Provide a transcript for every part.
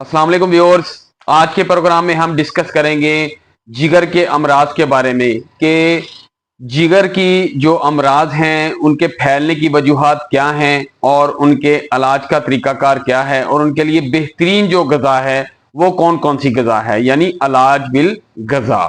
अस्सलाम वालेकुम व्यूअर्स। आज के प्रोग्राम में हम डिस्कस करेंगे जिगर के अमराज के बारे में कि जिगर की जो अमराज हैं उनके फैलने की वजूहात क्या हैं और उनके इलाज का तरीकाकार क्या है और उनके लिए बेहतरीन जो गज़ा है वो कौन कौन सी गज़ा है, यानी इलाज बिल गज़ा।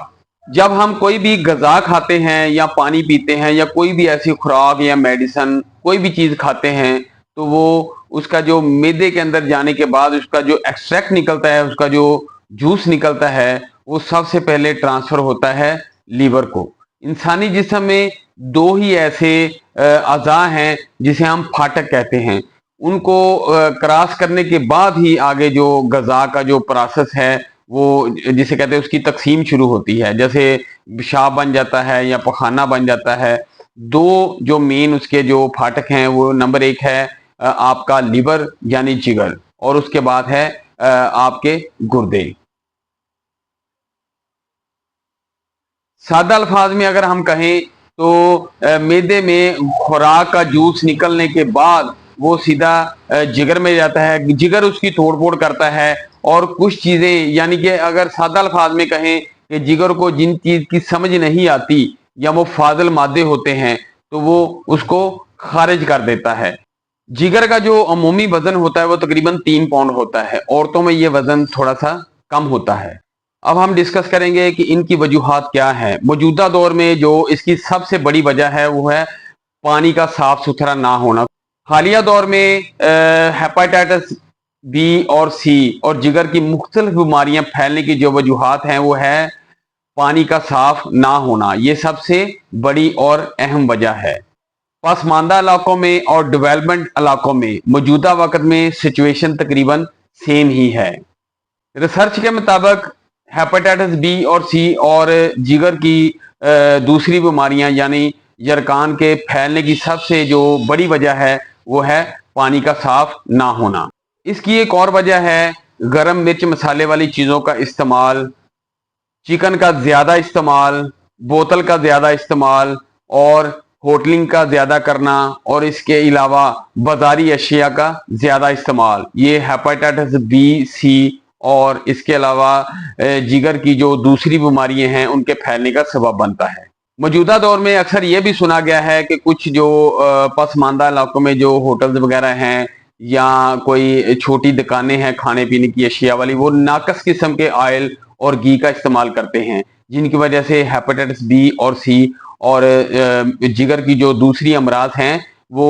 जब हम कोई भी गज़ा खाते हैं या पानी पीते हैं या कोई भी ऐसी खुराक या मेडिसिन कोई भी चीज़ खाते हैं तो वो उसका जो मैदे के अंदर जाने के बाद उसका जो एक्सट्रैक्ट निकलता है, उसका जो जूस निकलता है, वो सबसे पहले ट्रांसफर होता है लीवर को। इंसानी जिस्म में दो ही ऐसे अज़ा हैं जिसे हम फाटक कहते हैं। उनको क्रॉस करने के बाद ही आगे जो गज़ा का जो प्रोसेस है वो जिसे कहते हैं उसकी तकसीम शुरू होती है। जैसे पेशाब बन जाता है या पखाना बन जाता है। दो जो मेन उसके जो फाटक हैं वो नंबर एक है आपका लिवर यानी जिगर, और उसके बाद है आपके गुर्दे। सादा अल्फाज में अगर हम कहें तो मैदे में खुराक का जूस निकलने के बाद वो सीधा जिगर में जाता है। जिगर उसकी तोड़ फोड़ करता है और कुछ चीजें, यानी कि अगर सादा अल्फाज में कहें कि जिगर को जिन चीज की समझ नहीं आती या वो फाजिल मादे होते हैं तो वो उसको खारिज कर देता है। जिगर का जो अमूमी वजन होता है वो तकरीबन 3 पाउंड होता है। औरतों में ये वजन थोड़ा सा कम होता है। अब हम डिस्कस करेंगे कि इनकी वजूहात क्या है। मौजूदा दौर में जो इसकी सबसे बड़ी वजह है वो है पानी का साफ सुथरा ना होना। हालिया दौर में हेपेटाइटिस बी और सी और जिगर की मुख्तलिफ बीमारियां फैलने की जो वजूहात हैं वो है पानी का साफ ना होना। ये सबसे बड़ी और अहम वजह है। पसमानदा इलाकों में और डेवलपमेंट इलाकों में मौजूदा वक्त में सिचुएशन तकरीबन सेम ही है। रिसर्च के मुताबिक हेपेटाइटिस बी और सी और जिगर की दूसरी बीमारियां यानी यरकान के फैलने की सबसे जो बड़ी वजह है वो है पानी का साफ ना होना। इसकी एक और वजह है गरम मिर्च मसाले वाली चीज़ों का इस्तेमाल, चिकन का ज़्यादा इस्तेमाल, बोतल का ज़्यादा इस्तेमाल और होटलिंग का ज़्यादा करना, और इसके अलावा बाजारी अशिया का ज़्यादा इस्तेमाल। ये हेपेटाइटिस बी, सी और इसके अलावा जिगर की जो दूसरी बीमारियां हैं उनके फैलने का सबब बनता है। मौजूदा दौर में अक्सर ये भी सुना गया है कि कुछ जो पसमानदा इलाकों में जो होटल्स वगैरह हैं या कोई छोटी दुकानें हैं खाने पीने की अशिया वाली, वो नाकस किस्म के ऑयल और घी का इस्तेमाल करते हैं, जिनकी वजह से हेपेटाइटिस बी और सी और जिगर की जो दूसरी अमराज हैं वो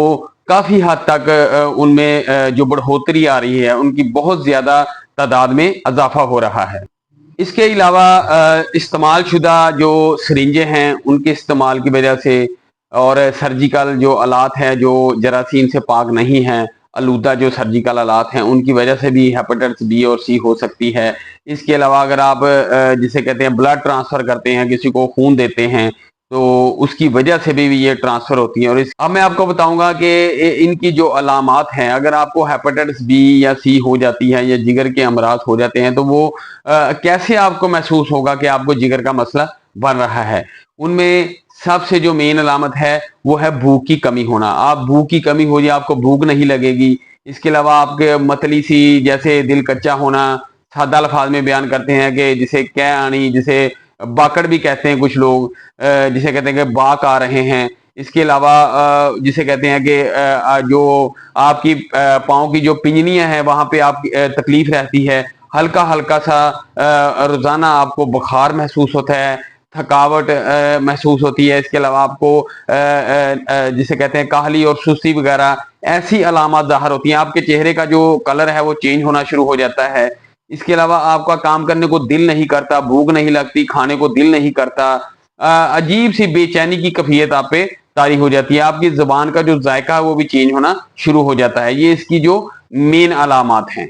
काफ़ी हद तक उनमें जो बढ़ोतरी आ रही है, उनकी बहुत ज़्यादा तादाद में इजाफा हो रहा है। इसके अलावा इस्तेमाल शुदा जो सरिंजें हैं उनके इस्तेमाल की वजह से और सर्जिकल जो आलात हैं जो जरासीम से पाक नहीं हैं, आलूदा जो सर्जिकल आलात हैं, उनकी वजह से भी हेपेटाइटिस बी और सी हो सकती है। इसके अलावा अगर आप जिसे कहते हैं ब्लड ट्रांसफ़र करते हैं, किसी को खून देते हैं, तो उसकी वजह से भी ये ट्रांसफ़र होती है। और अब मैं आपको बताऊंगा कि इनकी जो अलामात हैं, अगर आपको हेपेटाइटिस बी या सी हो जाती है या जिगर के अमराज हो जाते हैं तो वो कैसे आपको महसूस होगा कि आपको जिगर का मसला बन रहा है। उनमें सबसे जो मेन अलामत है वो है भूख की कमी होना। आप भूख की कमी हो जाए, आपको भूख नहीं लगेगी। इसके अलावा आपके मतली सी जैसे दिल कच्चा होना, सादा अल्फाज में बयान करते हैं कि जिसे कै आनी, जिसे बाकड़ भी कहते हैं कुछ लोग, जिसे कहते हैं कि बाक आ रहे हैं। इसके अलावा जिसे कहते हैं कि जो आपकी पाँव की जो पिंजनियां हैं वहां पे आप तकलीफ रहती है। हल्का हल्का सा रोजाना आपको बुखार महसूस होता है, थकावट महसूस होती है। इसके अलावा आपको जिसे कहते हैं काहली और सुस्ती वगैरह ऐसी अलामत ज़ाहिर होती हैं। आपके चेहरे का जो कलर है वो चेंज होना शुरू हो जाता है। इसके अलावा आपका काम करने को दिल नहीं करता, भूख नहीं लगती, खाने को दिल नहीं करता, अजीब सी बेचैनी की कैफियत आप पे तारी हो जाती है। आपकी जुबान का जो जायका है वो भी चेंज होना शुरू हो जाता है। ये इसकी जो मेन अलामत हैं।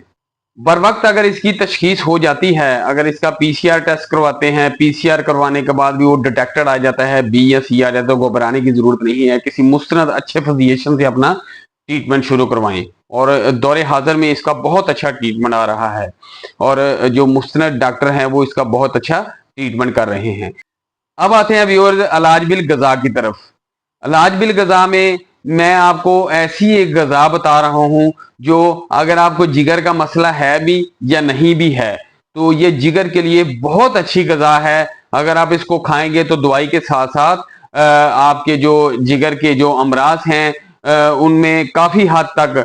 बर वक्त अगर इसकी तशखीस हो जाती है, अगर इसका पीसीआर टेस्ट करवाते हैं, पीसीआर करवाने के बाद भी वो डिटेक्टेड आ जाता है, बी या सी आ जाता है, तो घबराने की जरूरत नहीं है। किसी मुस्तनद अच्छे फिजिशियन से अपना ट्रीटमेंट शुरू करवाएं, और दौरे हाजिर में इसका बहुत अच्छा ट्रीटमेंट आ रहा है और जो मुस्तनद डॉक्टर हैं वो इसका बहुत अच्छा ट्रीटमेंट कर रहे हैं। अब आते हैं व्यूअर्स इलाज बिल गज़ा की तरफ। इलाज बिल गज़ा में मैं आपको ऐसी एक गजा बता रहा हूं जो अगर आपको जिगर का मसला है भी या नहीं भी है तो ये जिगर के लिए बहुत अच्छी गजा है। अगर आप इसको खाएंगे तो दवाई के साथ साथ आपके जो जिगर के जो अमराज हैं उनमें काफी हद तक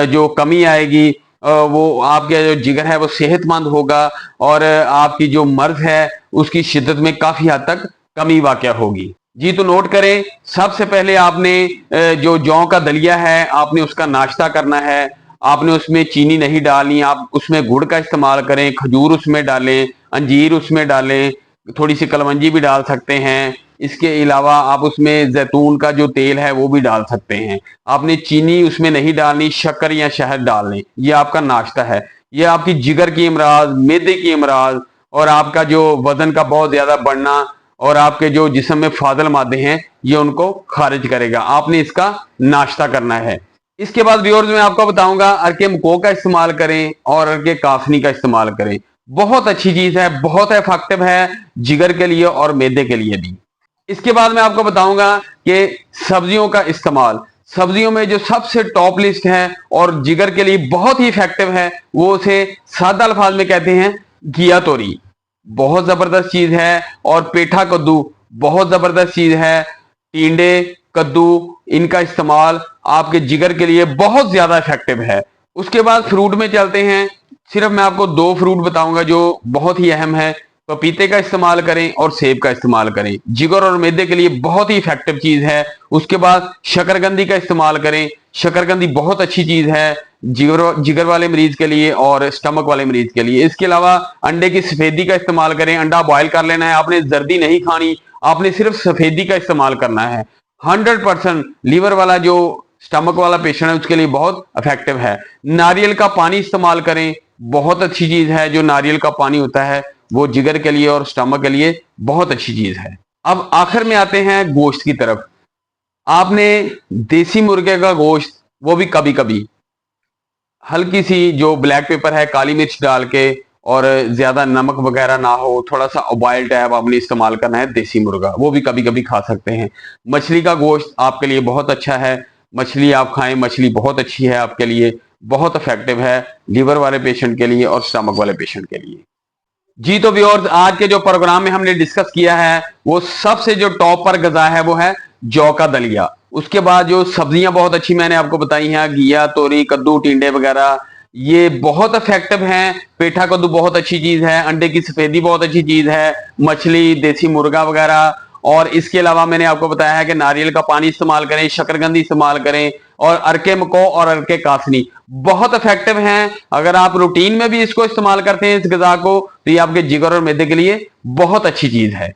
जो कमी आएगी। वो आपका जो जिगर है वो सेहतमंद होगा और आपकी जो मर्ज है उसकी शिद्दत में काफी हद तक कमी वाक़या होगी। जी तो नोट करें, सबसे पहले आपने जो जौ का दलिया है आपने उसका नाश्ता करना है। आपने उसमें चीनी नहीं डालनी, आप उसमें गुड़ का इस्तेमाल करें, खजूर उसमें डालें, अंजीर उसमें डालें, थोड़ी सी कलवंजी भी डाल सकते हैं। इसके अलावा आप उसमें जैतून का जो तेल है वो भी डाल सकते हैं। आपने चीनी उसमें नहीं डालनी, शक्कर या शहद डाल लें। ये आपका नाश्ता है। ये आपकी जिगर की अमराज, मैदे की अमराज और आपका जो वजन का बहुत ज्यादा बढ़ना और आपके जो जिस्म में फाजल मादे हैं ये उनको खारिज करेगा। आपने इसका नाश्ता करना है। इसके बाद व्यूअर्स मैं आपको बताऊंगा अरके मको का इस्तेमाल करें और अरके काफनी का इस्तेमाल करें। बहुत अच्छी चीज है, बहुत इफेक्टिव है जिगर के लिए और मैदे के लिए भी। इसके बाद मैं आपको बताऊंगा कि सब्जियों का इस्तेमाल। सब्जियों में जो सबसे टॉप लिस्ट है और जिगर के लिए बहुत ही इफेक्टिव है वो उसे सादा अल्फाज में कहते हैं घिया तोरी। बहुत जबरदस्त चीज है। और पेठा कद्दू बहुत जबरदस्त चीज है। टिंडे, कद्दू, इनका इस्तेमाल आपके जिगर के लिए बहुत ज्यादा इफेक्टिव है। उसके बाद फ्रूट में चलते हैं। सिर्फ मैं आपको दो फ्रूट बताऊंगा जो बहुत ही अहम है। पपीते का इस्तेमाल करें और सेब का इस्तेमाल करें। जिगर और मैदे के लिए बहुत ही इफेक्टिव चीज है। उसके बाद शकरकंदी का इस्तेमाल करें। शकरकंदी बहुत अच्छी चीज है जिगर वाले मरीज के लिए और स्टमक वाले मरीज के लिए। इसके अलावा अंडे की सफेदी का इस्तेमाल करें। अंडा बॉयल कर लेना है, आपने जर्दी नहीं खानी, आपने सिर्फ सफेदी का इस्तेमाल करना है। 100% लीवर वाला जो स्टमक वाला पेशेंट है उसके लिए बहुत इफेक्टिव है। नारियल का पानी इस्तेमाल करें, बहुत अच्छी चीज है। जो नारियल का पानी होता है वो जिगर के लिए और स्टमक के लिए बहुत अच्छी चीज है। अब आखिर में आते हैं गोश्त की तरफ। आपने देसी मुर्गे का गोश्त, वो भी कभी कभी हल्की सी जो ब्लैक पेपर है, काली मिर्च डाल के और ज्यादा नमक वगैरह ना हो, थोड़ा सा उबाइल टाइप आपने इस्तेमाल करना है देसी मुर्गा, वो भी कभी कभी खा सकते हैं। मछली का गोश्त आपके लिए बहुत अच्छा है। मछली आप खाएं, मछली बहुत अच्छी है आपके लिए, बहुत इफेक्टिव है लीवर वाले पेशेंट के लिए और स्टमक वाले पेशेंट के लिए। जी तो व्यूअर्स, आज के जो प्रोग्राम में हमने डिस्कस किया है वो सबसे जो टॉप पर गजा है वो है जौ का दलिया। उसके बाद जो सब्जियां बहुत अच्छी मैंने आपको बताई हैं, घिया, तोरी, कद्दू, टिंडे वगैरह, ये बहुत इफेक्टिव हैं। पेठा कद्दू बहुत अच्छी चीज है। अंडे की सफेदी बहुत अच्छी चीज है। मछली, देसी मुर्गा वगैरह। और इसके अलावा मैंने आपको बताया है कि नारियल का पानी इस्तेमाल करें, शकरकंदी इस्तेमाल करें और अरके मको और अरके कासनी बहुत इफेक्टिव हैं। अगर आप रूटीन में भी इसको इस्तेमाल करते हैं इस गजा को तो ये आपके जिगर और मैदे के लिए बहुत अच्छी चीज है।